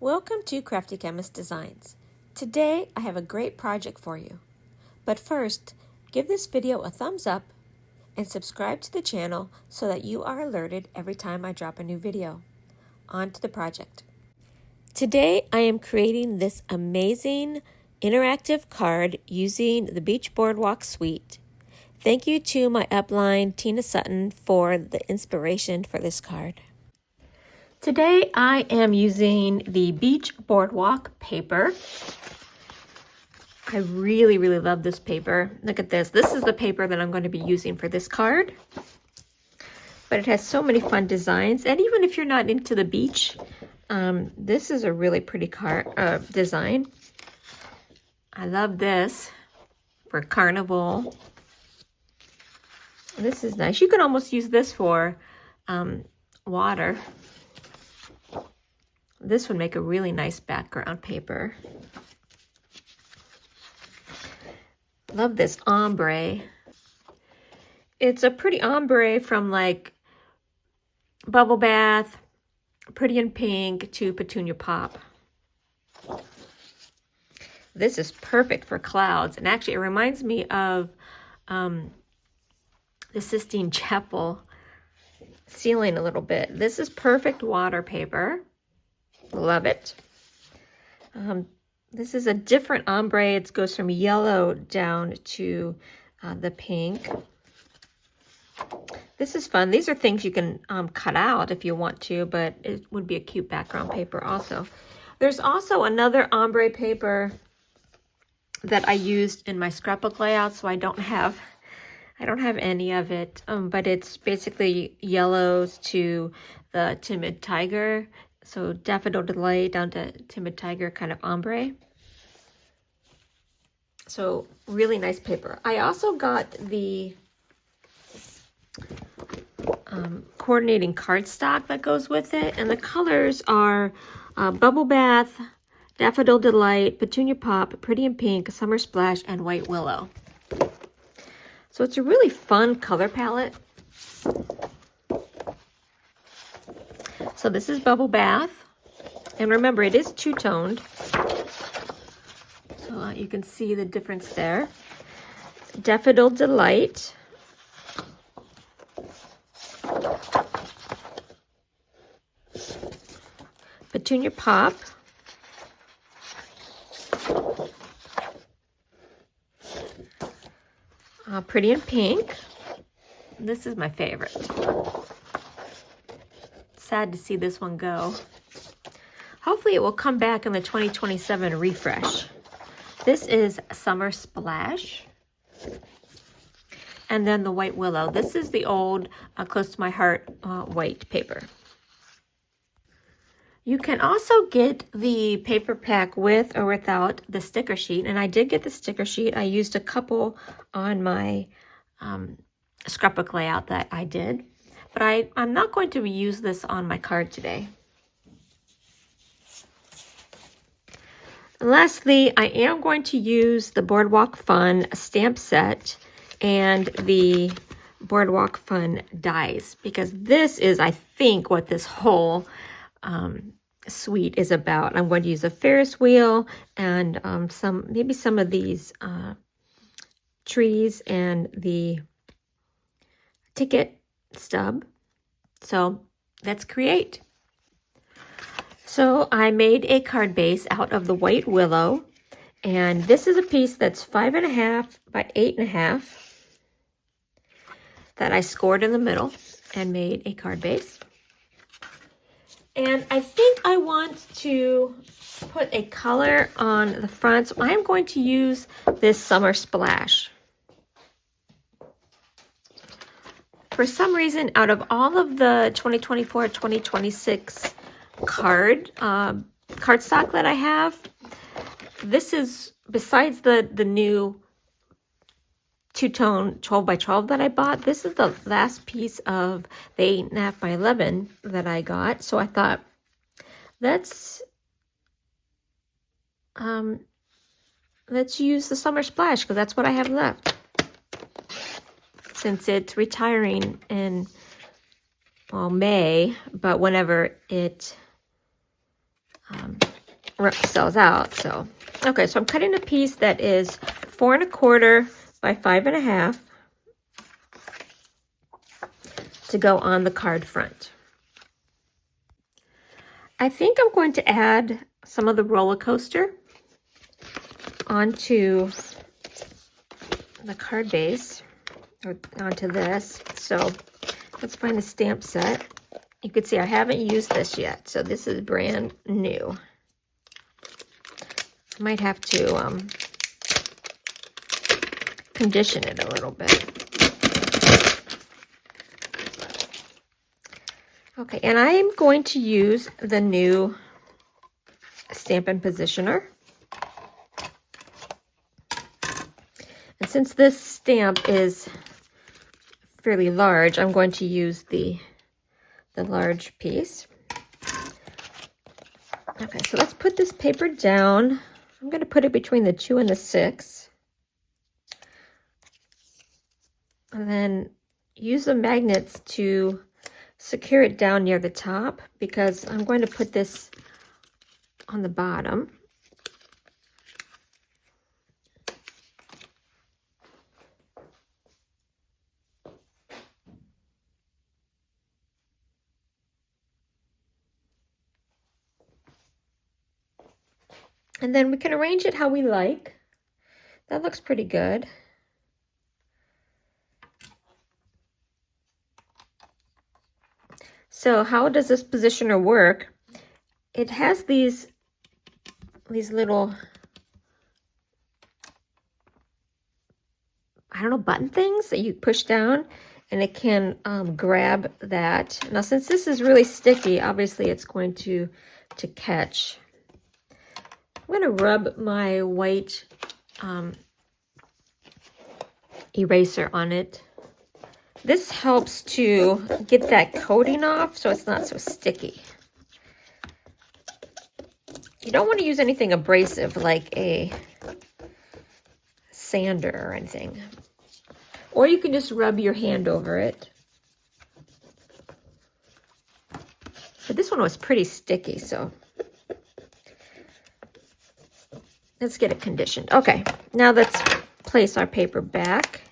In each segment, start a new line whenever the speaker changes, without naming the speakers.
Welcome to Crafty Chemist Designs. Today I have a great project for you. But first, give this video a thumbs up and subscribe to the channel so that you are alerted every time I drop a new video. On to the project. Today I am creating this amazing interactive card using the Beach Boardwalk suite. Thank you to my upline Tina Sutton for the inspiration for this card. Today I am using the Beach Boardwalk paper. I really love this paper. Look at this. This is the paper that I'm going to be using for this card. But it has so many fun designs. And even if you're not into the beach, this is a really pretty design. I love this for carnival. This is nice. You can almost use this for water. This would make a really nice background paper. Love this ombre. It's a pretty ombre from like Bubble Bath, Pretty in Pink to Petunia Pop. This is perfect for clouds. And actually it reminds me of the Sistine Chapel ceiling a little bit. This is perfect water paper. Love it. This is a different ombre. It goes from yellow down to the pink. This is fun. These are things you can cut out if you want to, but it would be a cute background paper also. There's also another ombre paper that I used in my scrapbook layout, so I don't have any of it, but it's basically yellows to the Timid Tiger. So Daffodil Delight down to Timid Tiger kind of ombre. So really nice paper. I also got the coordinating cardstock that goes with it. And the colors are Bubble Bath, Daffodil Delight, Petunia Pop, Pretty in Pink, Summer Splash, and White Willow. So it's a really fun color palette. So this is Bubble Bath. And remember, it is two-toned. So you can see the difference there. Daffodil Delight. Petunia Pop. Pretty in Pink. This is my favorite. Sad to see this one go. Hopefully it will come back in the 2027 refresh. This is Summer Splash. And then the White Willow. This is the old, close to my heart, white paper. You can also get the paper pack with or without the sticker sheet. And I did get the sticker sheet. I used a couple on my scrapbook layout that I did. But I'm not going to use this on my card today. And lastly, I am going to use the Boardwalk Fun stamp set and the Boardwalk Fun dies, because this is, I think, what this whole suite is about. I'm going to use a Ferris wheel and maybe some of these trees and the ticket stub. So let's create. So I made a card base out of the White Willow, and this is a piece that's 5.5 by 8.5 that I scored in the middle and made a card base. And I think I want to put a color on the front, so I'm going to use this Summer Splash. For some reason, out of all of the 2024-2026 cardstock that I have, this is, besides the new two-tone 12 by 12 that I bought, this is the last piece of the 8.5 by 11 that I got. So I thought, let's use the Summer Splash, because that's what I have left, since it's retiring in, well, May, but whenever it sells out. So, okay, so I'm cutting a piece that is 4 1/4 by 5 1/2 to go on the card front. I think I'm going to add some of the roller coaster onto the card base, or onto this. So let's find a stamp set. You can see I haven't used this yet, so this is brand new. I might have to condition it a little bit. Okay, and I am going to use the new Stampin' Positioner. And since this stamp is fairly large, I'm going to use the large piece. Okay, so let's put this paper down. I'm going to put it between the 2 and the 6. And then use the magnets to secure it down near the top, because I'm going to put this on the bottom. And then we can arrange it how we like. That looks pretty good. So how does this positioner work? It has these little, I don't know, button things that you push down, and it can grab that. Now, since this is really sticky, obviously it's going to catch. I'm going to rub my white eraser on it. This helps to get that coating off so it's not so sticky. You don't want to use anything abrasive like a sander or anything. Or you can just rub your hand over it. But this one was pretty sticky, so let's get it conditioned. Okay, now let's place our paper back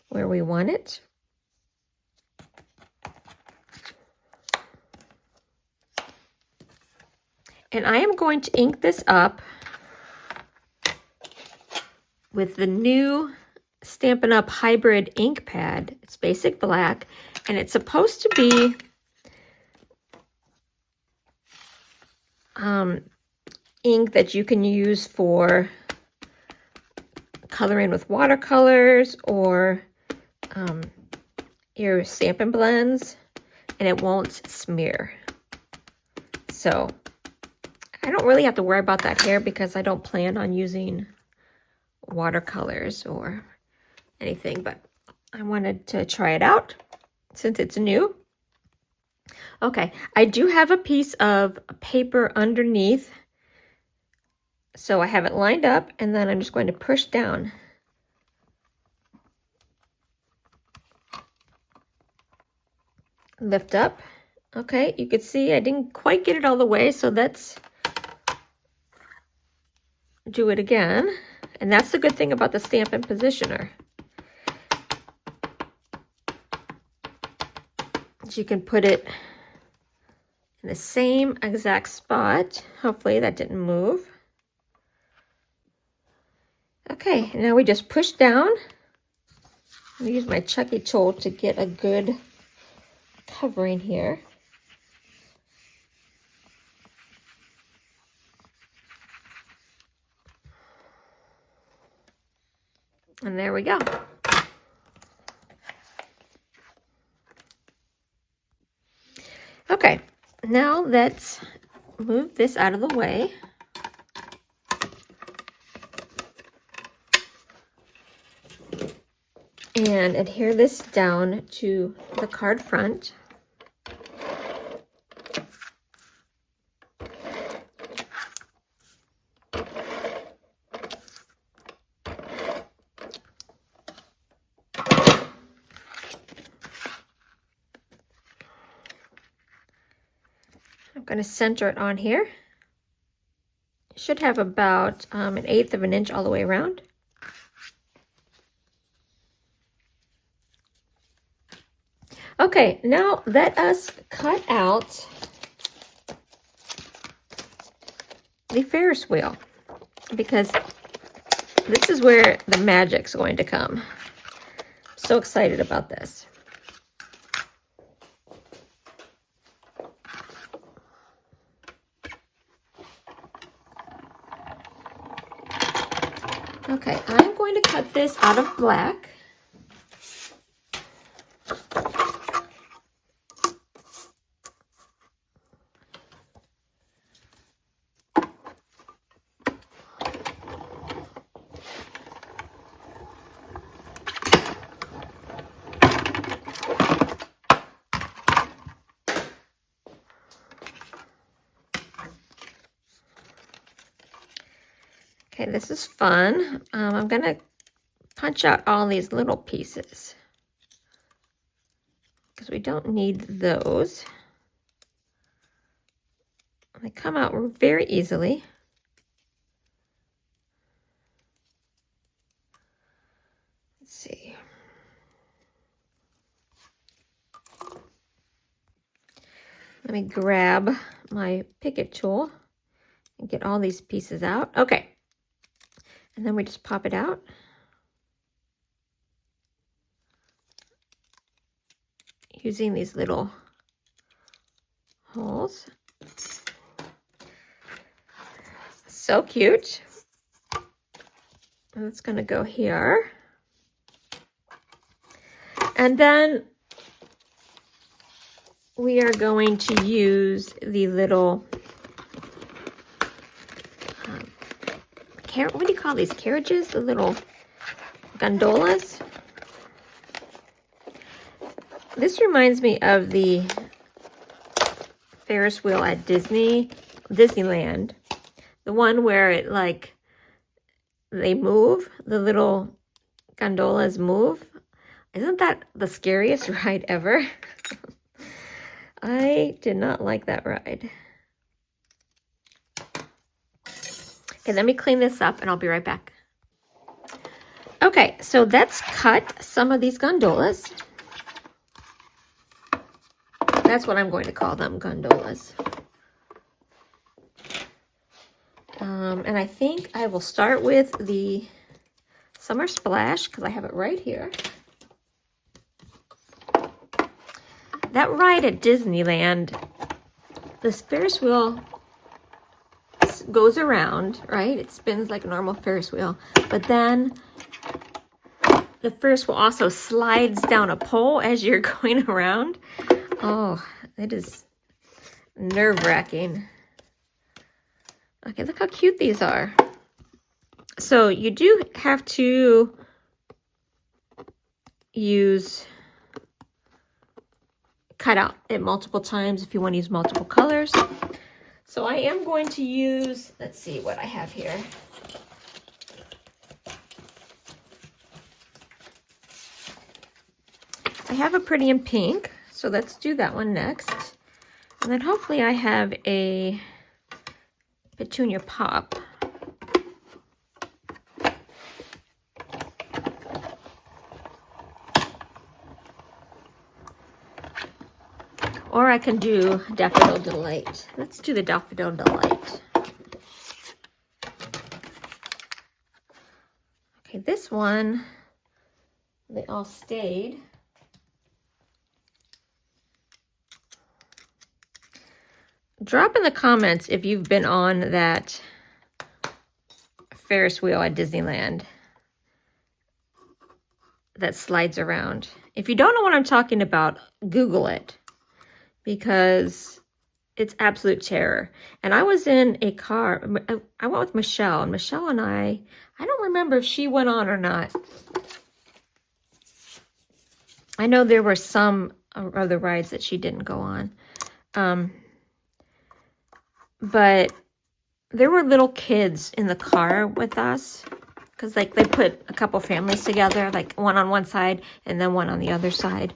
where we want it. And I am going to ink this up with the new Stampin' Up! Hybrid ink pad. It's basic black, and it's supposed to be ink that you can use for coloring with watercolors or your Stampin' blends, and it won't smear. So I don't really have to worry about that here because I don't plan on using watercolors or anything, but I wanted to try it out since it's new. Okay, I do have a piece of paper underneath, so I have it lined up, and then I'm just going to push down. Lift up. Okay, you can see I didn't quite get it all the way, so let's do it again. And that's the good thing about the Stampin' Positioner. You can put it in the same exact spot. Hopefully that didn't move. Okay, now we just push down. I'm gonna use my Chucky tool to get a good covering here. And there we go. Okay, now let's move this out of the way. And adhere this down to the card front. I'm going to center it on here. Should have about 1/8 of an inch all the way around. Okay, now let us cut out the Ferris wheel, because this is where the magic's going to come. I'm so excited about this. Okay, I'm going to cut this out of black. Okay, this is fun. I'm gonna punch out all these little pieces because we don't need those. They come out very easily. Let's see. Let me grab my picket tool and get all these pieces out. Okay. And then we just pop it out. Using these little holes. So cute. And it's going to go here. And then we are going to use the little, what do you call these, carriages? The little gondolas. This reminds me of the Ferris wheel at Disneyland. The one where it, like, they move, the little gondolas move. Isn't that the scariest ride ever? I did not like that ride. Okay, let me clean this up and I'll be right back. Okay, so let's cut some of these gondolas. That's what I'm going to call them, gondolas. And I think I will start with the Summer Splash because I have it right here. That ride at Disneyland, this Ferris wheel goes around, right? It spins like a normal Ferris wheel, but then the Ferris wheel also slides down a pole as you're going around. Oh, it is nerve-wracking. Okay, look how cute these are. So you do have to cut out it multiple times if you want to use multiple colors. So I am going to use, let's see what I have here. I have a pretty in pink, so let's do that one next. And then hopefully I have a Petunia Pop. Or I can do Daffodil Delight. Let's do the Daffodil Delight. Okay, this one, they all stayed. Drop in the comments if you've been on that Ferris wheel at Disneyland that slides around. If you don't know what I'm talking about, Google it, because it's absolute terror. And I was in a car, I went with Michelle, and Michelle and I don't remember if she went on or not. I know there were some other rides that she didn't go on. But there were little kids in the car with us, because like they put a couple families together, like one on one side and then one on the other side.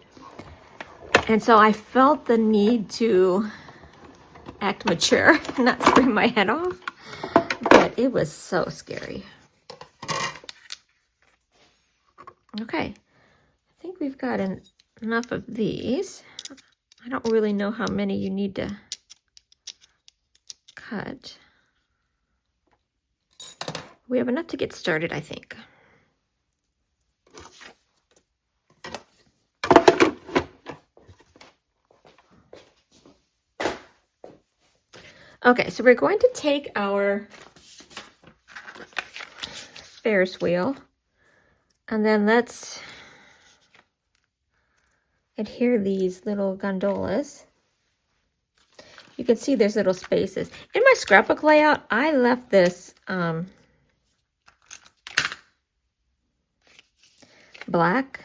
And so I felt the need to act mature, not scream my head off. it was so scary. Okay, I think we've got enough of these. I don't really know how many you need to cut. We have enough to get started, I think. Okay, so we're going to take our Ferris wheel and then let's adhere these little gondolas. You can see there's little spaces. In my scrapbook layout, I left this black.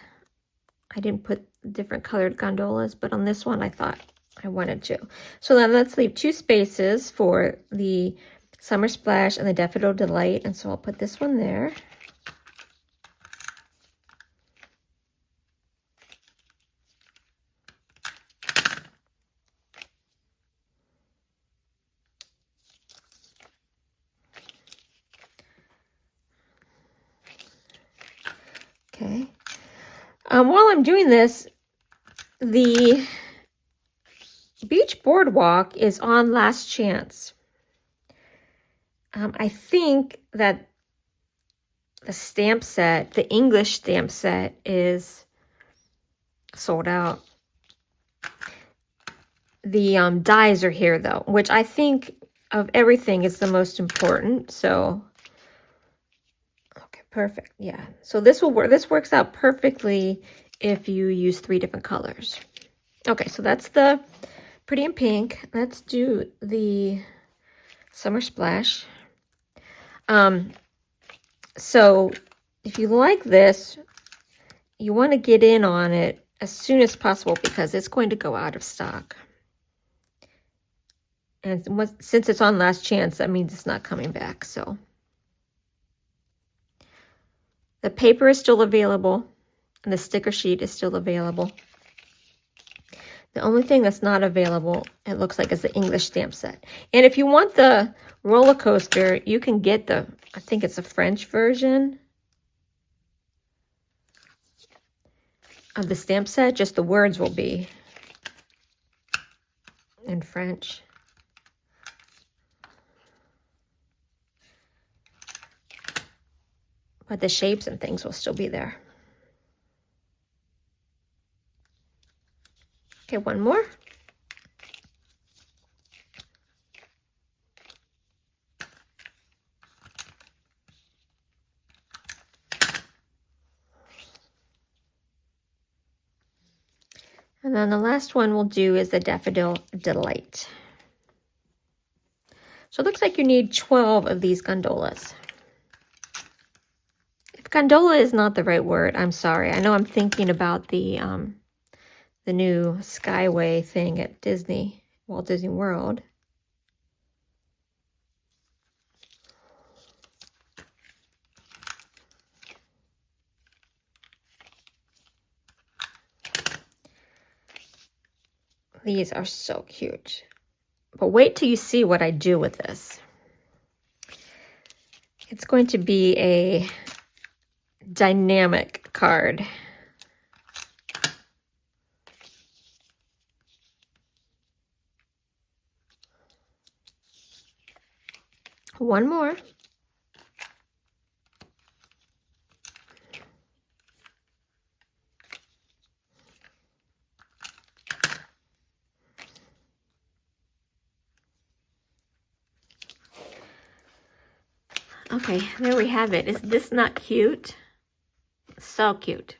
I didn't put different colored gondolas, but on this one I thought I wanted to. So then let's leave 2 spaces for the Summer Splash and the Daffodil Delight. And so I'll put this one there. Okay. While I'm doing this, the Beach Boardwalk is on last chance. I think that the stamp set, the English stamp set, is sold out. The dies are here though, which I think of everything is the most important. So, okay, perfect. Yeah. So this will work. This works out perfectly if you use 3 different colors. Okay, so that's the Pretty in Pink. Let's do the Summer Splash. So if you like this, you want to get in on it as soon as possible because it's going to go out of stock. And since it's on last chance, that means it's not coming back. So the paper is still available and the sticker sheet is still available. The only thing that's not available, it looks like, is the English stamp set. And if you want the roller coaster, you can get the, I think it's a French version of the stamp set. Just the words will be in French. But the shapes and things will still be there. Okay, one more. And then the last one we'll do is the Daffodil Delight. So it looks like you need 12 of these gondolas. If gondola is not the right word, I'm sorry. I know I'm thinking about the new Skyway thing at Disney, Walt Disney World. These are so cute. But wait till you see what I do with this. It's going to be a dynamic card. One more. Okay, there we have it. Is this not cute? So cute.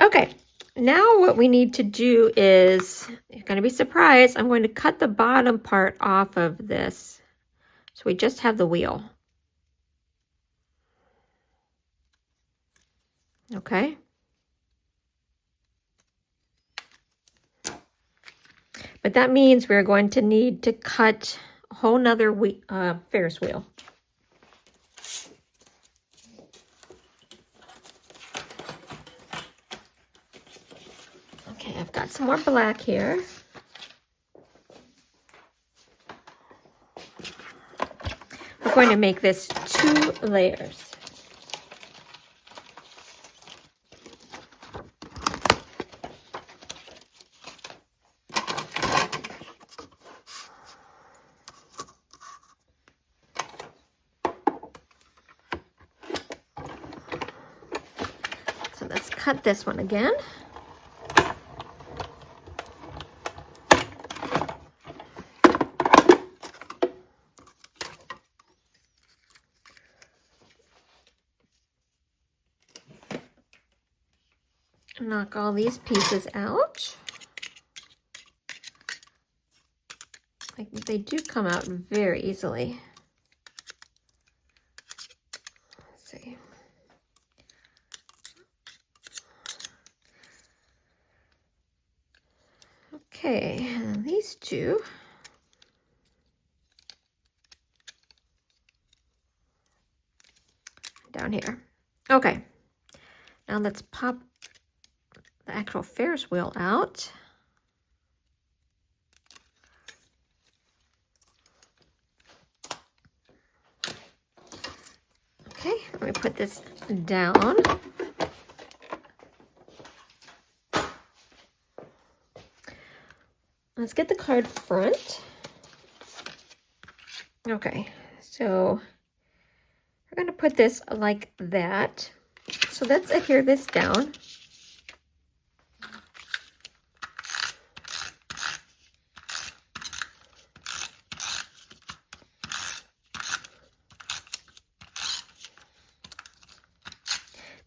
Okay, now what we need to do is, you're going to be surprised, I'm going to cut the bottom part off of this. So we just have the wheel. Okay. But that means we're going to need to cut a whole nother Ferris wheel. Okay, I've got some more black here. going to make this 2 layers. So let's cut this one again. Knock all these pieces out. Like, they do come out very easily. Let's see. Okay, and these 2. Down here. Okay, now let's pop the actual Ferris wheel out. Okay, let me put this down. Let's get the card front. Okay, so we're going to put this like that. So let's adhere this down.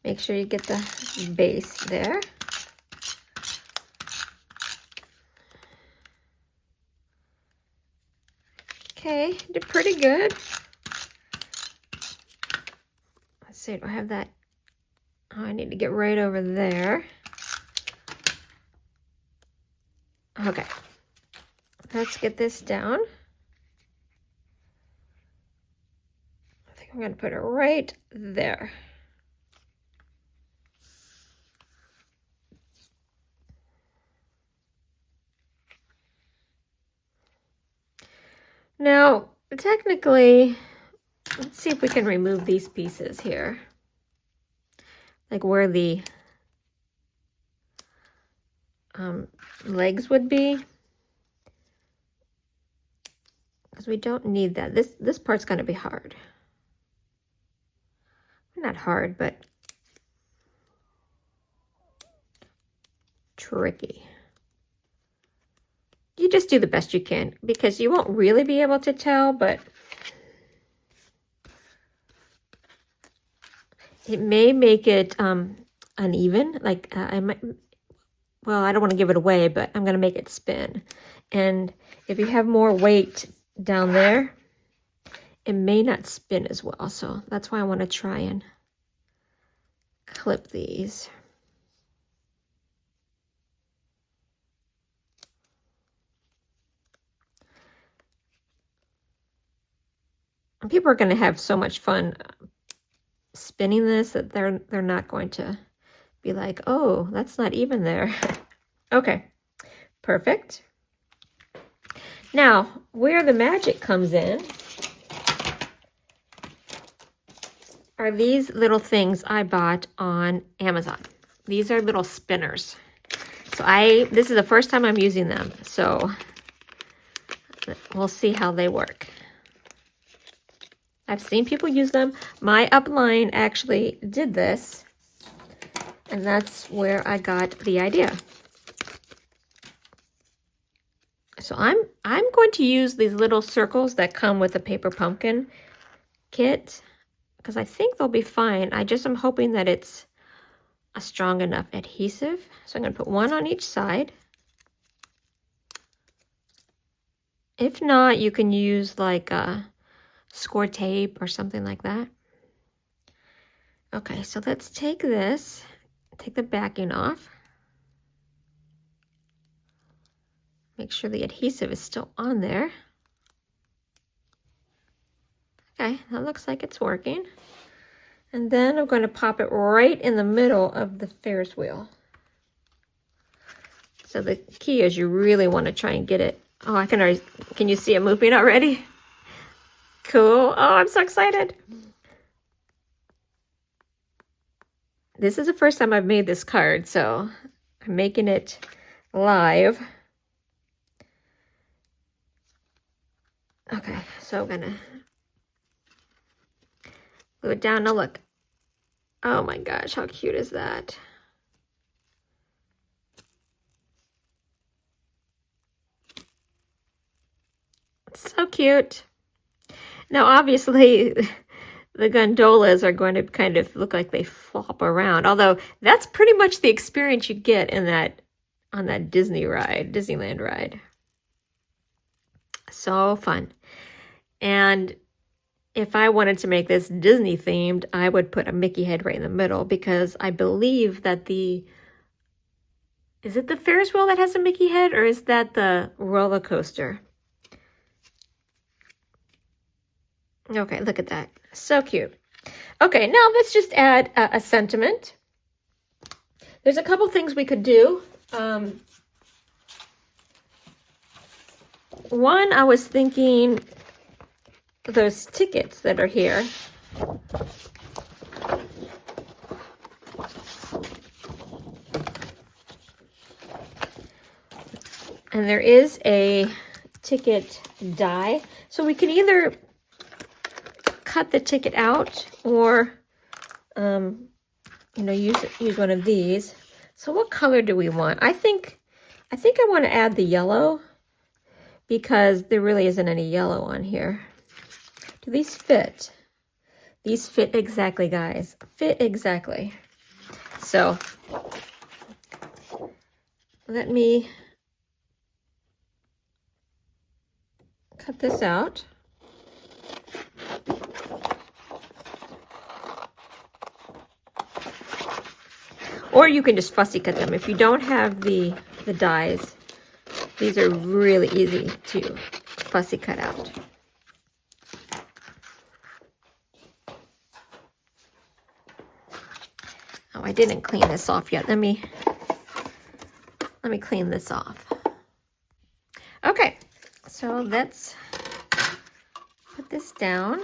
Make sure you get the base there. Okay, did pretty good. Let's see, do I have that? Oh, I need to get right over there. Okay, let's get this down. I think I'm going to put it right there. Now, technically, let's see if we can remove these pieces here. Like where the legs would be. Because we don't need that. This part's going to be hard. Not hard, but tricky. You just do the best you can, because you won't really be able to tell, but it may make it uneven. Like I might, well, I don't want to give it away, but I'm going to make it spin. And if you have more weight down there, it may not spin as well. So that's why I want to try and clip these. And people are going to have so much fun spinning this that they're not going to be like, oh, that's not even there. Okay, perfect. Now, where the magic comes in are these little things I bought on Amazon. These are little spinners. So this is the first time I'm using them, so we'll see how they work. I've seen people use them. My upline actually did this, and that's where I got the idea. So I'm going to use these little circles that come with the paper pumpkin kit, because I think they'll be fine. I just am hoping that it's a strong enough adhesive. So I'm going to put one on each side. If not, you can use like a score tape or something like that. Okay, so let's take this, take the backing off. Make sure the adhesive is still on there. Okay, that looks like it's working. And then I'm going to pop it right in the middle of the Ferris wheel. So the key is you really want to try and get it. Oh, can you see it moving already? cool. Oh, I'm so excited. This is the first time I've made this card, so I'm making it live. Okay, so I'm gonna glue it down. Now look. Oh my gosh, how cute is that? It's so cute. Now, obviously, the gondolas are going to kind of look like they flop around, although that's pretty much the experience you get in that on that Disneyland ride. So fun. And if I wanted to make this Disney themed, I would put a Mickey head right in the middle, because I believe that is it the Ferris wheel that has a Mickey head, or is that the roller coaster? Okay, look at that. So cute. Okay, now let's just add a sentiment. There's a couple things we could do. One, I was thinking those tickets that are here. And there is a ticket die. So we can either cut the ticket out or, you know, use one of these. So what color do we want? I think I want to add the yellow, because there really isn't any yellow on here. Do these fit? These fit exactly, guys. Fit exactly. So let me cut this out. Or you can just fussy cut them. If you don't have the dies, these are really easy to fussy cut out. Oh, I didn't clean this off yet. Let me clean this off. Okay, so let's put this down.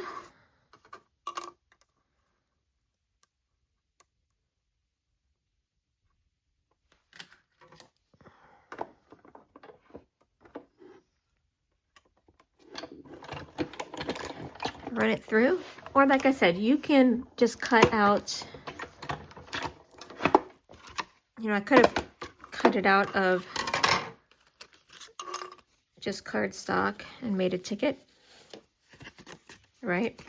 Run it through, or like I said, you can just cut out, you know, I could have cut it out of just cardstock and made a ticket, right?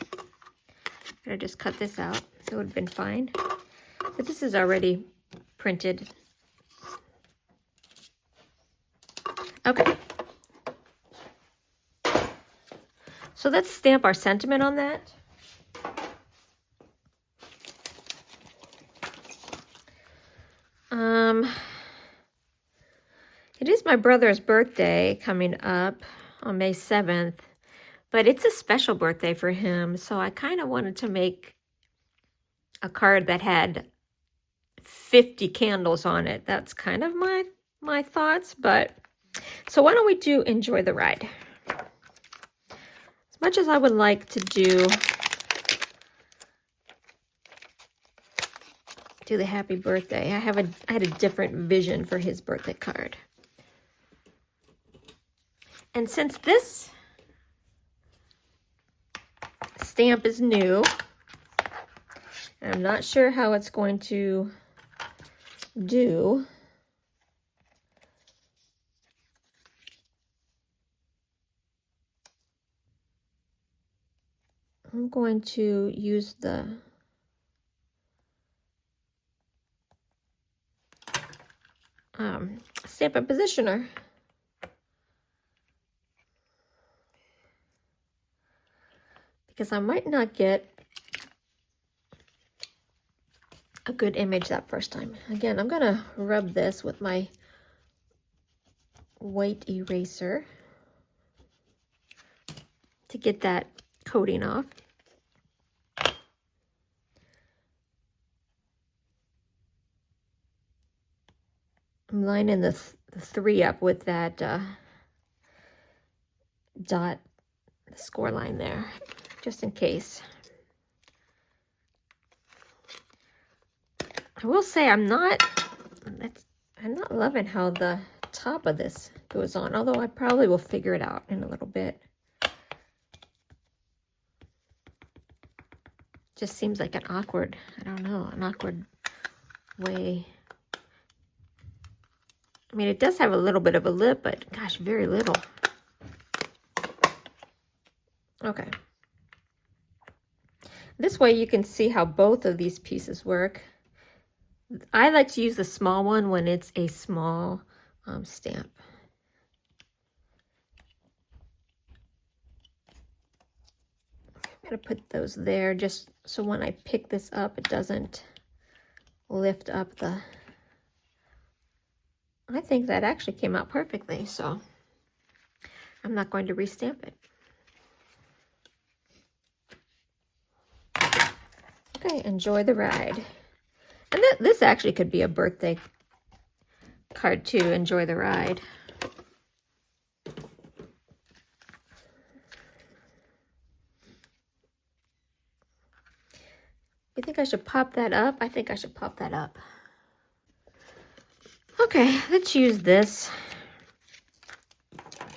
Could have just cut this out, so it would have been fine. But this is already printed. Okay. So let's stamp our sentiment on that. It is my brother's birthday coming up on May 7th, but it's a special birthday for him, so I kind of wanted to make a card that had 50 candles on it. That's kind of my thoughts, but so why don't we do Enjoy the Ride? As much as I would like to do the happy birthday, I had a different vision for his birthday card. And since this stamp is new, I'm not sure how it's going to do. I'm going to use the Stampin' Positioner. Because I might not get a good image that first time. Again, I'm gonna rub this with my white eraser to get that coating off. I'm lining the 3 up with that dot, the score line there. just in case. I will say I'm not loving how the top of this goes on, although I probably will figure it out in a little bit. Just seems like an awkward, I don't know, an awkward way. I mean, it does have a little bit of a lip, but gosh, very little. Okay. This way you can see how both of these pieces work. I like to use the small one when it's a small stamp. I'm going to put those there just so when I pick this up, it doesn't lift up the... I think that actually came out perfectly, so I'm not going to restamp it. Okay, enjoy the ride. And this actually could be a birthday card too, enjoy the ride. You think I should pop that up? I think I should pop that up. Okay, let's use this.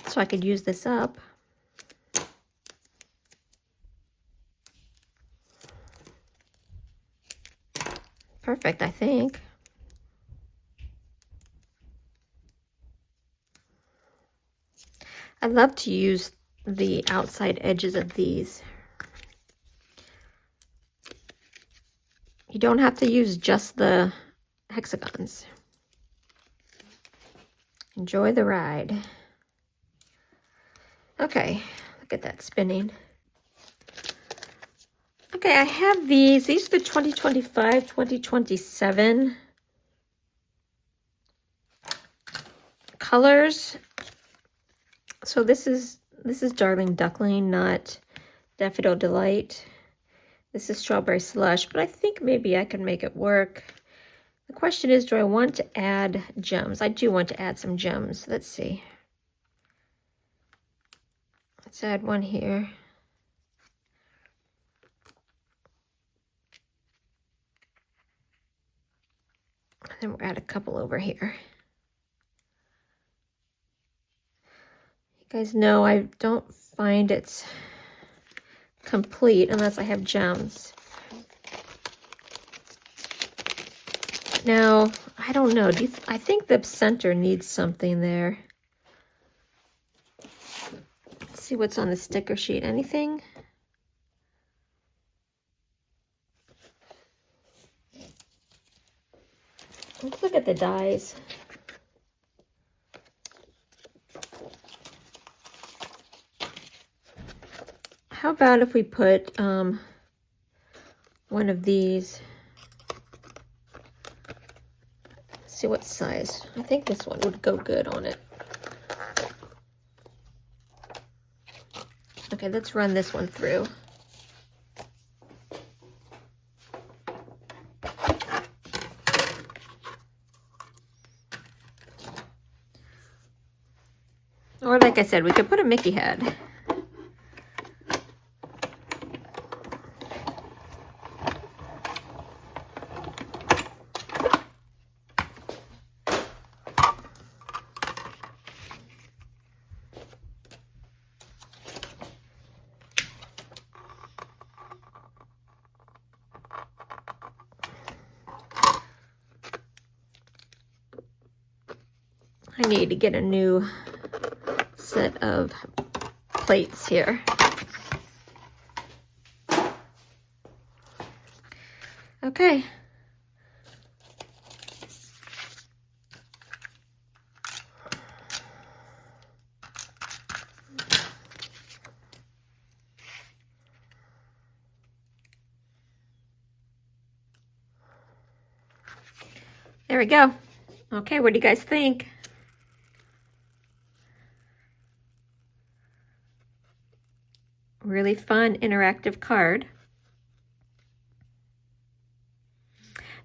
So I could use this up. Perfect, I think. I love to use the outside edges of these. You don't have to use just the hexagons. Enjoy the ride. Okay, look at that spinning. Okay, I have these. These are the 2025, 2027 colors. So this is Darling Duckling, not Daffodil Delight. This is Strawberry Slush, but I think maybe I can make it work. The question is, do I want to add gems? I do want to add some gems. Let's see. Let's add one here. And then we'll add a couple over here. You guys know I don't find it's complete unless I have gems. Now, I don't know. I think the center needs something there. Let's see what's on the sticker sheet. Anything? Let's look at the dies. How about if we put one of these? Let's see what size. I think this one would go good on it. Okay, let's run this one through. Or like I said, we could put a Mickey head. I need to get a new set of plates here. Okay. There we go. Okay, what do you guys think? Really fun, interactive card.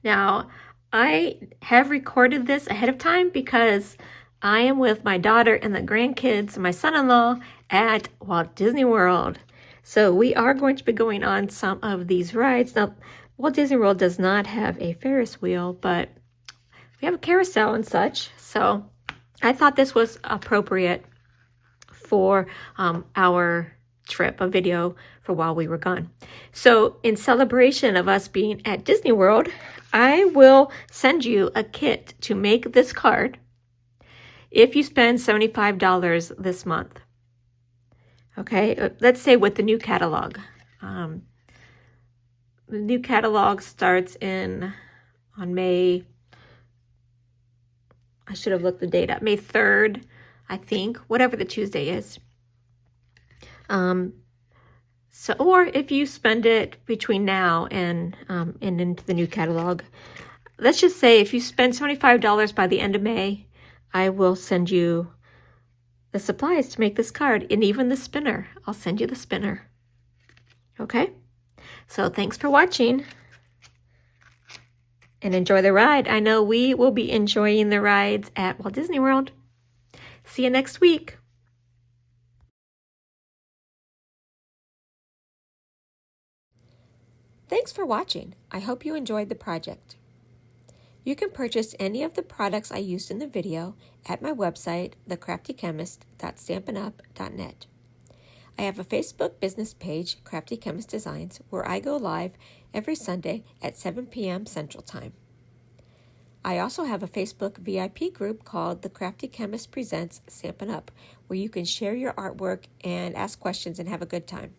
Now, I have recorded this ahead of time because I am with my daughter and the grandkids, my son-in-law, at Walt Disney World. So we are going to be going on some of these rides. Now, Walt Disney World does not have a Ferris wheel, but we have a carousel and such. So I thought this was appropriate for our trip, a video for while we were gone. So in celebration of us being at Disney World, I will send you a kit to make this card if you spend $75 this month. Okay, let's say with the new catalog. The new catalog starts on May, I should have looked the date up, May 3rd, I think, whatever the Tuesday is. Or if you spend it between now and into the new catalog, let's just say if you spend $75 by the end of May, I will send you the supplies to make this card, and even the spinner. I'll send you the spinner. Okay? So thanks for watching, and enjoy the ride. I know we will be enjoying the rides at Walt Disney World. See you next week. Thanks for watching. I hope you enjoyed the project. You can purchase any of the products I used in the video at my website, thecraftychemist.stampinup.net. I have a Facebook business page, Crafty Chemist Designs, where I go live every Sunday at 7 p.m. Central Time. I also have a Facebook VIP group called The Crafty Chemist Presents Stampin' Up, where you can share your artwork and ask questions and have a good time.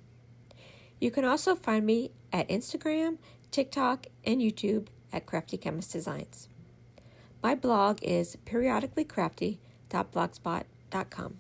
You can also find me at Instagram, TikTok, and YouTube at Crafty Chemist Designs. My blog is periodicallycrafty.blogspot.com.